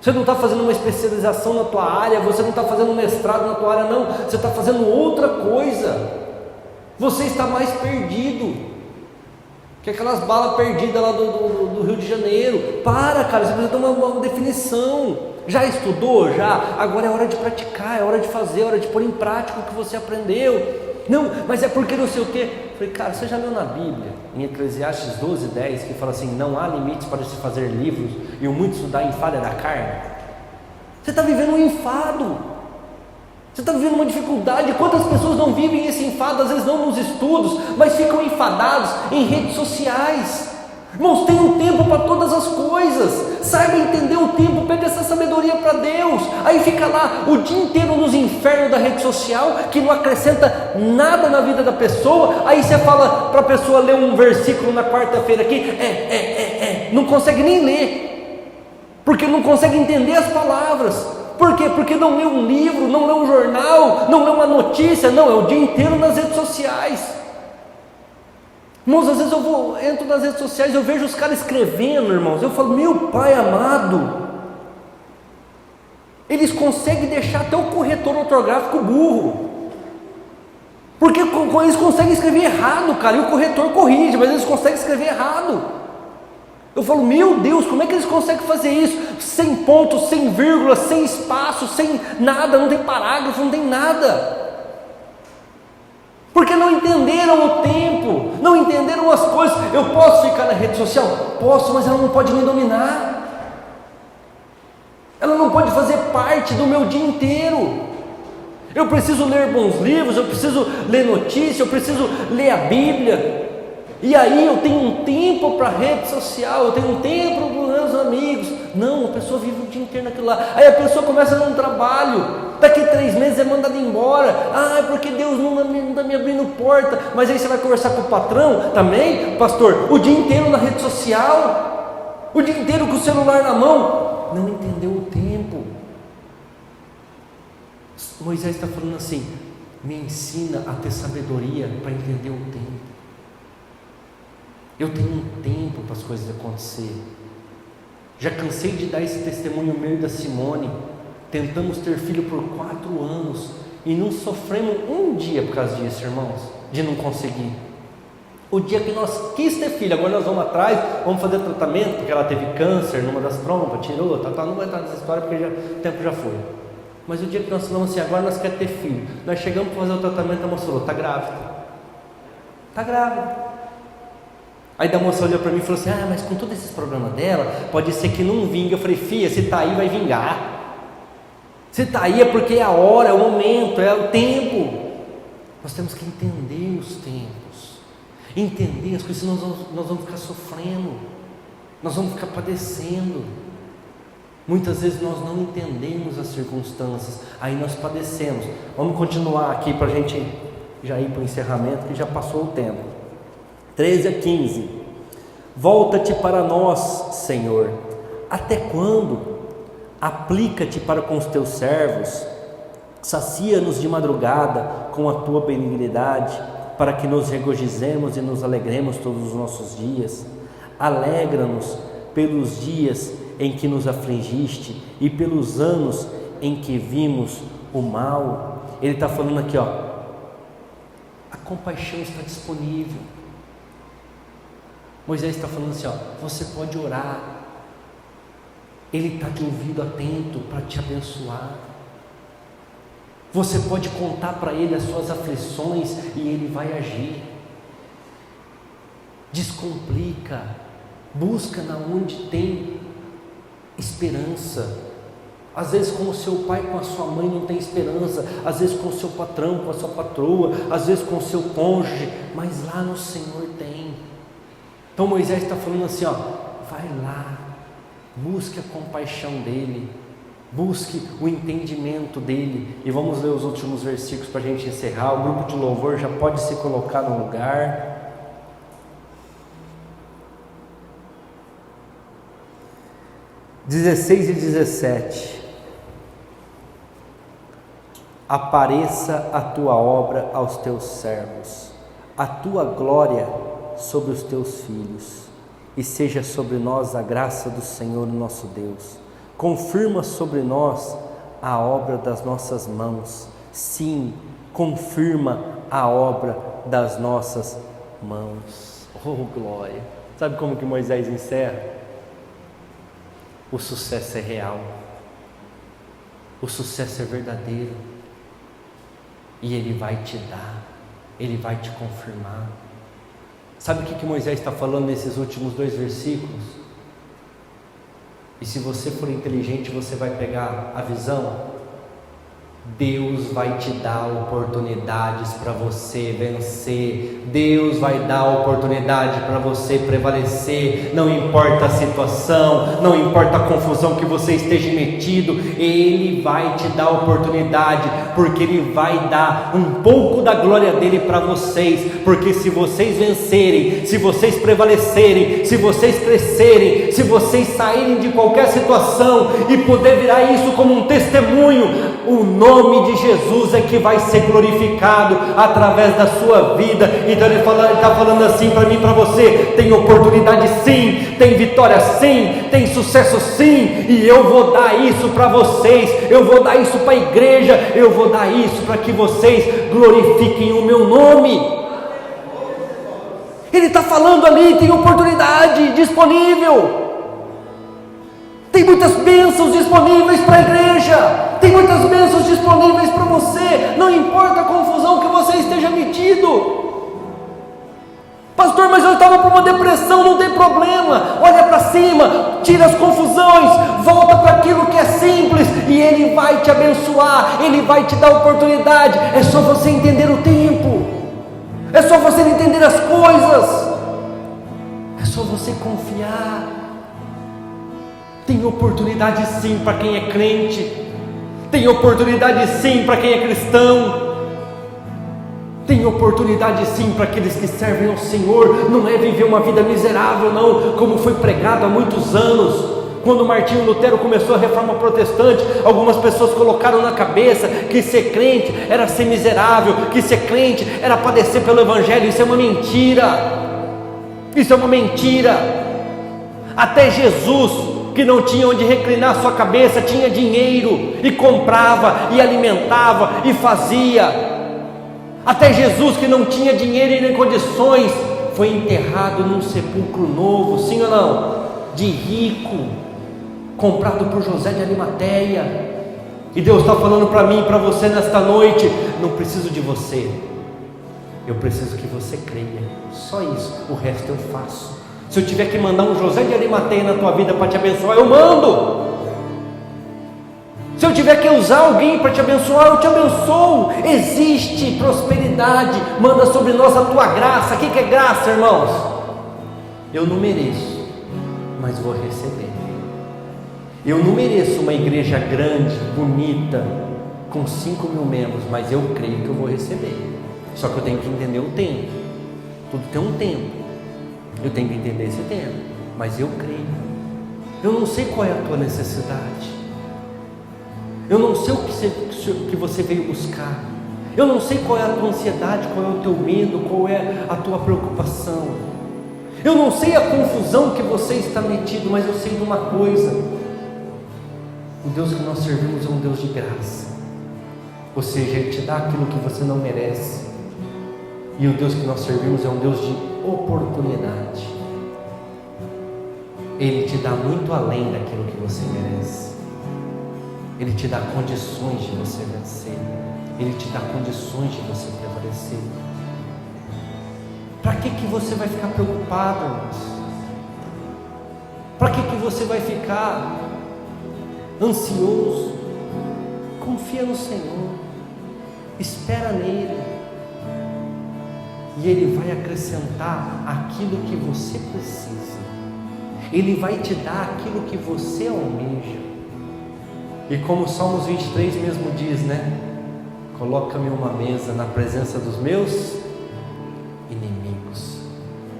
Você não está fazendo uma especialização na tua área, você não está fazendo um mestrado na tua área, não, você está fazendo outra coisa. Você está mais perdido que aquelas balas perdidas lá do Rio de Janeiro. Para, cara, você precisa ter uma definição. Já estudou? Já. Agora é hora de praticar, é hora de fazer, é hora de pôr em prática o que você aprendeu. Não, mas é porque não sei o quê. Falei, cara, você já leu na Bíblia, em Eclesiastes 12:10, que fala assim, não há limites para se fazer livros, e o muito estudar enfado é da carne? Você está vivendo um enfado. Você está vivendo uma dificuldade. Quantas pessoas não vivem esse enfado, às vezes não nos estudos, mas ficam enfadados em redes sociais. Irmãos, tem um tempo para todas as coisas. Saiba entender o tempo, pega essa sabedoria para Deus. Aí fica lá o dia inteiro nos infernos da rede social, que não acrescenta nada na vida da pessoa. Aí você fala para a pessoa ler um versículo na quarta-feira aqui, não consegue nem ler, porque não consegue entender as palavras. Por quê? Porque não lê um livro, não lê um jornal, não lê uma notícia. Não, é o dia inteiro nas redes sociais. Irmãos, às vezes entro nas redes sociais, eu vejo os caras escrevendo, irmãos, eu falo, meu Pai amado, eles conseguem deixar até o corretor ortográfico burro, porque eles conseguem escrever errado, cara, e o corretor corrige, mas eles conseguem escrever errado. Eu falo, meu Deus, como é que eles conseguem fazer isso? Sem pontos, sem vírgula, sem espaço, sem nada, não tem parágrafo, não tem nada. Porque não entenderam o tempo, não entenderam as coisas. Eu posso ficar na rede social? Posso, mas ela não pode me dominar. Ela não pode fazer parte do meu dia inteiro. Eu preciso ler bons livros, eu preciso ler notícia, eu preciso ler a Bíblia. E aí eu tenho um tempo para a rede social, eu tenho um tempo para os meus amigos. Não, a pessoa vive o dia inteiro naquilo lá. Aí a pessoa começa a dar um trabalho, daqui 3 meses é mandada embora. É porque Deus não está me abrindo porta. Mas aí você vai conversar com o patrão também, pastor, o dia inteiro na rede social, o dia inteiro com o celular na mão. Não entendeu o tempo. Moisés está falando assim, me ensina a ter sabedoria para entender o tempo. Eu tenho um tempo para as coisas acontecerem. Já cansei de dar esse testemunho meu e da Simone. Tentamos ter filho por 4 anos e não sofremos um dia por causa disso, irmãos, de não conseguir. O dia que nós quis ter filho, agora nós vamos atrás, vamos fazer tratamento, porque ela teve câncer numa das trompas, tirou, não vou entrar nessa história porque o tempo já foi. Mas o dia que nós falamos assim, agora nós queremos ter filho, nós chegamos para fazer o tratamento, a moça falou, está grávida. Está grávida. Aí a moça olhou para mim e falou assim, mas com todos esses problemas dela, pode ser que não vingue. Eu falei, filha, se está aí vai vingar. Se está aí é porque é a hora, é o momento, é o tempo. Nós temos que entender os tempos, entender as coisas, senão nós vamos ficar sofrendo, nós vamos ficar padecendo. Muitas vezes nós não entendemos as circunstâncias, aí nós padecemos. Vamos continuar aqui para a gente já ir para o encerramento, que já passou o tempo. 13 a 15. Volta-te para nós, Senhor, até quando? Aplica-te para com os teus servos, sacia-nos de madrugada com a tua benignidade, para que nos regozijemos e nos alegremos todos os nossos dias. Alegra-nos pelos dias em que nos afligiste e pelos anos em que vimos o mal. Ele está falando aqui, a compaixão está disponível. Moisés está falando assim, você pode orar, Ele está de ouvido atento para te abençoar. Você pode contar para Ele as suas aflições e Ele vai agir. Descomplica, busca na onde tem esperança. Às vezes com o seu pai, com a sua mãe não tem esperança, às vezes com o seu patrão, com a sua patroa, às vezes com o seu cônjuge, mas lá no Senhor tem. Então Moisés está falando assim, vai lá, busque a compaixão dEle, busque o entendimento dEle. E vamos ler os últimos versículos para a gente encerrar. O grupo de louvor já pode se colocar no lugar. 16 e 17. Apareça a tua obra aos teus servos, a tua glória sobre os teus filhos, e seja sobre nós a graça do Senhor nosso Deus. Confirma sobre nós a obra das nossas mãos. Sim, confirma a obra das nossas mãos. Oh, glória! Sabe como que Moisés encerra? O sucesso é real, o sucesso é verdadeiro, e Ele vai te dar, Ele vai te confirmar. Sabe o que Moisés está falando nesses últimos 2 versículos? E se você for inteligente, você vai pegar a visão. Deus vai te dar oportunidades para você vencer. Deus vai dar oportunidade para você prevalecer. Não importa a situação, não importa a confusão que você esteja metido, Ele vai te dar oportunidade, porque Ele vai dar um pouco da glória dEle para vocês. Porque se vocês vencerem, se vocês prevalecerem, se vocês crescerem, se vocês saírem de qualquer situação e poder virar isso como um testemunho, o nome de Jesus é que vai ser glorificado através da sua vida. Então Ele está falando assim para mim e para você: tem oportunidade sim, tem vitória sim, tem sucesso sim, e eu vou dar isso para vocês, eu vou dar isso para a igreja, eu vou dar isso para que vocês glorifiquem o meu nome. Ele está falando ali, tem oportunidade disponível. Tem muitas bênçãos disponíveis para a igreja, tem muitas bênçãos disponíveis para você, não importa a confusão que você esteja metido. Pastor, mas eu estava com uma depressão, não tem problema, olha para cima, tira as confusões, volta para aquilo que é simples, e Ele vai te abençoar, Ele vai te dar oportunidade. É só você entender o tempo, é só você entender as coisas, é só você confiar. Tem oportunidade sim para quem é crente, tem oportunidade sim para quem é cristão, tem oportunidade sim para aqueles que servem ao Senhor. Não é viver uma vida miserável não, como foi pregado há muitos anos. Quando Martinho Lutero começou a reforma protestante, algumas pessoas colocaram na cabeça que ser crente era ser miserável, que ser crente era padecer pelo Evangelho. Isso é uma mentira, isso é uma mentira. Até Jesus, que não tinha onde reclinar sua cabeça, tinha dinheiro e comprava e alimentava e fazia. Até Jesus, que não tinha dinheiro e nem condições, foi enterrado num sepulcro novo, sim ou não? De rico, comprado por José de Arimateia. E Deus está falando para mim e para você nesta noite: não preciso de você, eu preciso que você creia, só isso, o resto eu faço. Se eu tiver que mandar um José de Arimateia na tua vida para te abençoar, eu mando. Se eu tiver que usar alguém para te abençoar, eu te abençoo. Existe prosperidade, manda sobre nós a tua graça. O que é graça, irmãos? Eu não mereço, mas vou receber. Eu não mereço uma igreja grande, bonita, com 5.000 membros, mas eu creio que eu vou receber. Só que eu tenho que entender o tempo. Tudo tem um tempo. Eu tenho que entender esse tempo, mas eu creio. Eu não sei qual é a tua necessidade. Eu não sei o que você veio buscar. Eu não sei qual é a tua ansiedade, qual é o teu medo, qual é a tua preocupação. Eu não sei a confusão que você está metido, mas eu sei de uma coisa: o Deus que nós servimos é um Deus de graça. Ou seja, Ele te dá aquilo que você não merece. E o Deus que nós servimos é um Deus de oportunidade. Ele te dá muito além daquilo que você merece. Ele te dá condições de você vencer. Ele te dá condições de você prevalecer. Para que você vai ficar preocupado, irmãos? Para que você vai ficar ansioso? Confia no Senhor, espera nele, e Ele vai acrescentar aquilo que você precisa. Ele vai te dar aquilo que você almeja. E como o Salmos 23 mesmo diz, né? Coloca-me uma mesa na presença dos meus inimigos.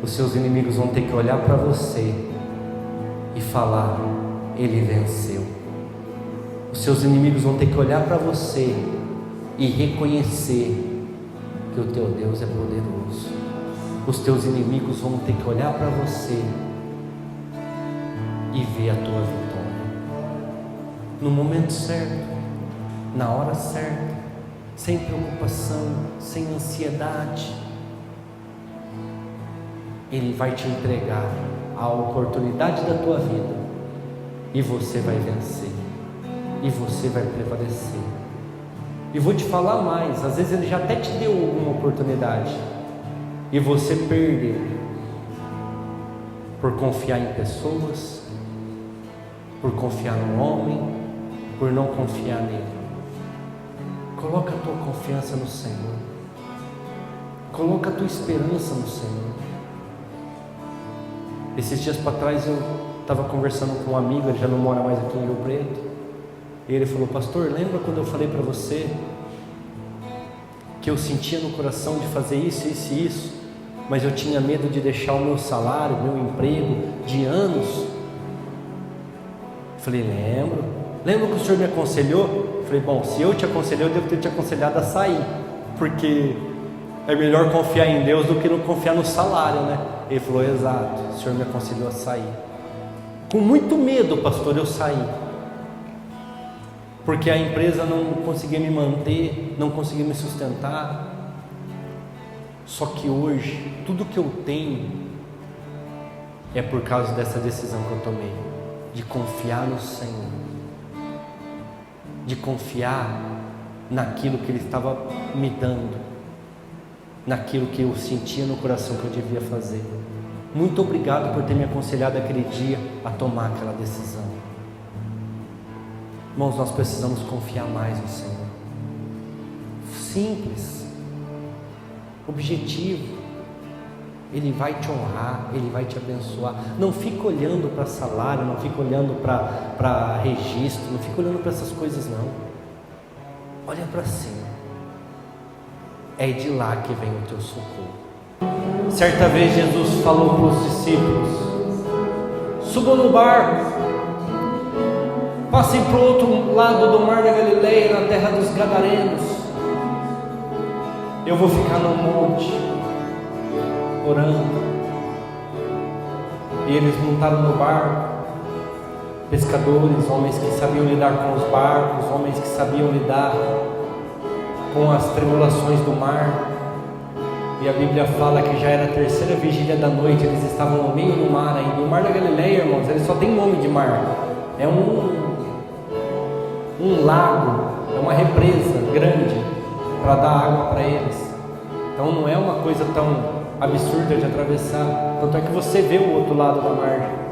Os seus inimigos vão ter que olhar para você e falar: Ele venceu. Os seus inimigos vão ter que olhar para você e reconhecer que o teu Deus é poderoso. Os teus inimigos vão ter que olhar para você e ver a tua vitória. No momento certo, na hora certa, sem preocupação, sem ansiedade, Ele vai te entregar a oportunidade da tua vida e você vai vencer, e você vai prevalecer. E vou te falar mais: às vezes Ele já até te deu alguma oportunidade e você perdeu por confiar em pessoas, por confiar no homem, por não confiar nele. Coloca a tua confiança no Senhor, coloca a tua esperança no Senhor. Esses dias para trás eu estava conversando com um amigo, ele já não mora mais aqui em Rio Preto, e ele falou: pastor, lembra quando eu falei para você que eu sentia no coração de fazer isso, isso e isso, mas eu tinha medo de deixar o meu salário, o meu emprego de anos? Eu falei: lembra que o senhor me aconselhou? Eu falei: bom, se eu te aconselhei, eu devo ter te aconselhado a sair, porque é melhor confiar em Deus do que não confiar no salário, né? Ele falou: exato, o senhor me aconselhou a sair. Com muito medo, pastor, eu saí, porque a empresa não conseguia me manter, não conseguia me sustentar. Só que hoje, tudo que eu tenho é por causa dessa decisão que eu tomei, de confiar no Senhor, de confiar naquilo que Ele estava me dando, naquilo que eu sentia no coração que eu devia fazer. Muito obrigado por ter me aconselhado aquele dia a tomar aquela decisão. Irmãos, nós precisamos confiar mais no Senhor. Simples, objetivo. Ele vai te honrar, Ele vai te abençoar. Não fica olhando para salário, não fica olhando para registro, não fica olhando para essas coisas não. Olha para cima. É de lá que vem o teu socorro. Certa vez Jesus falou para os discípulos: subam no barco, passem para o outro lado do mar da Galileia, na terra dos Gadarenos. Eu vou ficar no monte orando. E eles montaram no barco pescadores, homens que sabiam lidar com os barcos, homens que sabiam lidar com as tribulações do mar. E a Bíblia fala que já era a terceira vigília da noite, eles estavam no meio do mar ainda. O mar da Galileia, irmãos, ele só tem nome de mar. É um lago, é uma represa grande para dar água para eles. Então não é uma coisa tão absurda de atravessar. Tanto é que você vê o outro lado da margem.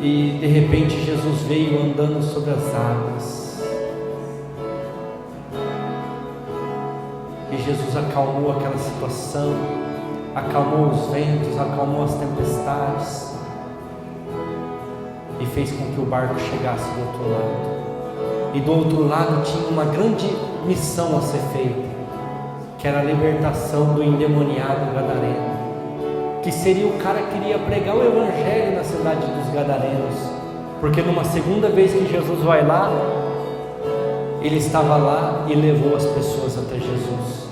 E de repente Jesus veio andando sobre as águas. E Jesus acalmou aquela situação, acalmou os ventos, acalmou as tempestades e fez com que o barco chegasse do outro lado. E do outro lado tinha uma grande missão a ser feita, que era a libertação do endemoniado gadareno, que seria o cara que iria pregar o evangelho na cidade dos gadarenos, porque numa segunda vez que Jesus vai lá, ele estava lá e levou as pessoas até Jesus.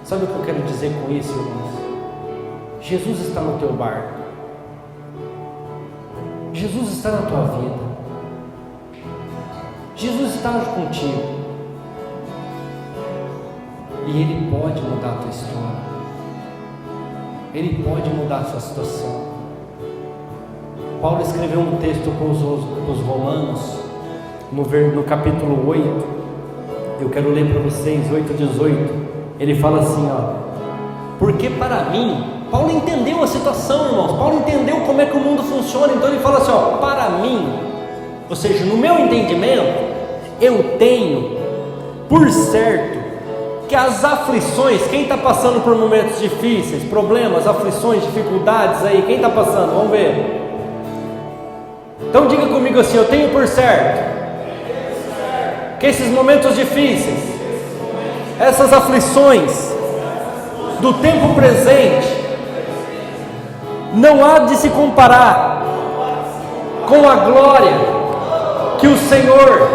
Sabe o que eu quero dizer com isso, irmãos? Jesus está no teu barco. Jesus está na tua vida. Jesus está contigo. E Ele pode mudar a tua história. Ele pode mudar a sua situação. Paulo escreveu um texto para os Romanos, no capítulo 8. Eu quero ler para vocês, 8:18. Ele fala assim, ó: porque para mim, Paulo entendeu a situação, irmãos, Paulo entendeu como é que o mundo funciona, então ele fala assim, ó: para mim, ou seja, no meu entendimento, eu tenho por certo que as aflições, quem está passando por momentos difíceis, problemas, aflições, dificuldades aí, quem está passando? Vamos ver. Então diga comigo assim: eu tenho por certo que esses momentos difíceis, essas aflições do tempo presente, não há de se comparar com a glória que o Senhor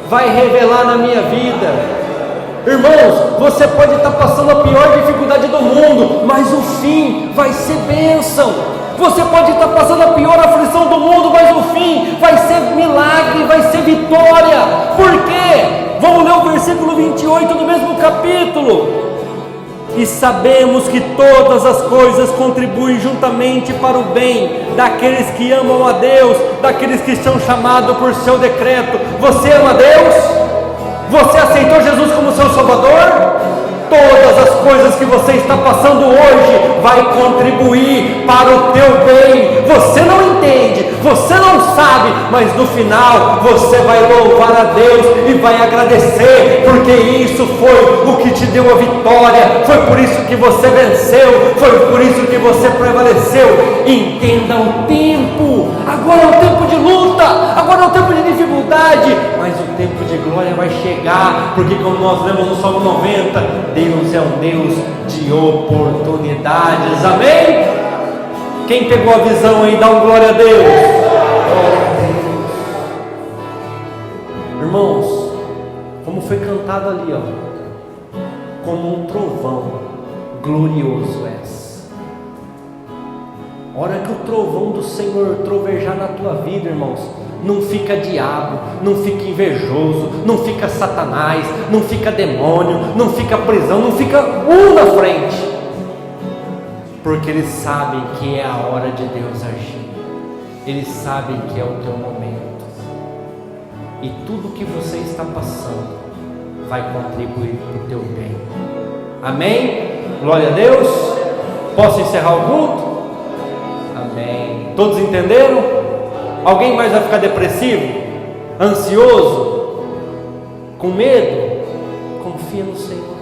vai revelar na minha vida. Irmãos, você pode estar passando a pior dificuldade do mundo, mas o fim vai ser bênção. Você pode estar passando a pior aflição do mundo, mas o fim vai ser milagre, vai ser vitória. Por quê? Vamos ler o versículo 28 do mesmo capítulo. E sabemos que todas as coisas contribuem juntamente para o bem daqueles que amam a Deus, daqueles que são chamados por seu decreto. Você ama a Deus? Você aceitou Jesus como seu Salvador? Todas as coisas que você está passando hoje vai contribuir para o teu bem. Você não entende, você não sabe, mas no final você vai louvar a Deus e vai agradecer, porque isso foi o que te deu a vitória, foi por isso que você venceu, foi por isso que você prevaleceu. Entenda o tempo. Agora é o tempo de luta, agora é o tempo de dificuldade, mas o tempo de glória vai chegar, porque como nós lemos no Salmo 90, Deus é um Deus de oportunidades. Amém? Quem pegou a visão aí, dá um glória a Deus. Glória a Deus. Irmãos, como foi cantado ali, ó, como um trovão glorioso és. Hora que o trovão do Senhor trovejar na tua vida, irmãos, não fica diabo, não fica invejoso, não fica Satanás, não fica demônio, não fica prisão, não fica na frente, porque eles sabem que é a hora de Deus agir, eles sabem que é o teu momento, e tudo que você está passando vai contribuir para o teu bem. Amém? Glória a Deus. Posso encerrar o culto? Amém. Todos entenderam? Alguém mais vai ficar depressivo, ansioso, com medo? Confia no Senhor.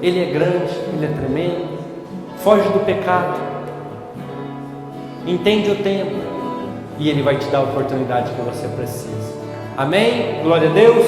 Ele é grande, Ele é tremendo. Foge do pecado. Entende o tempo e Ele vai te dar a oportunidade que você precisa. Amém? Glória a Deus.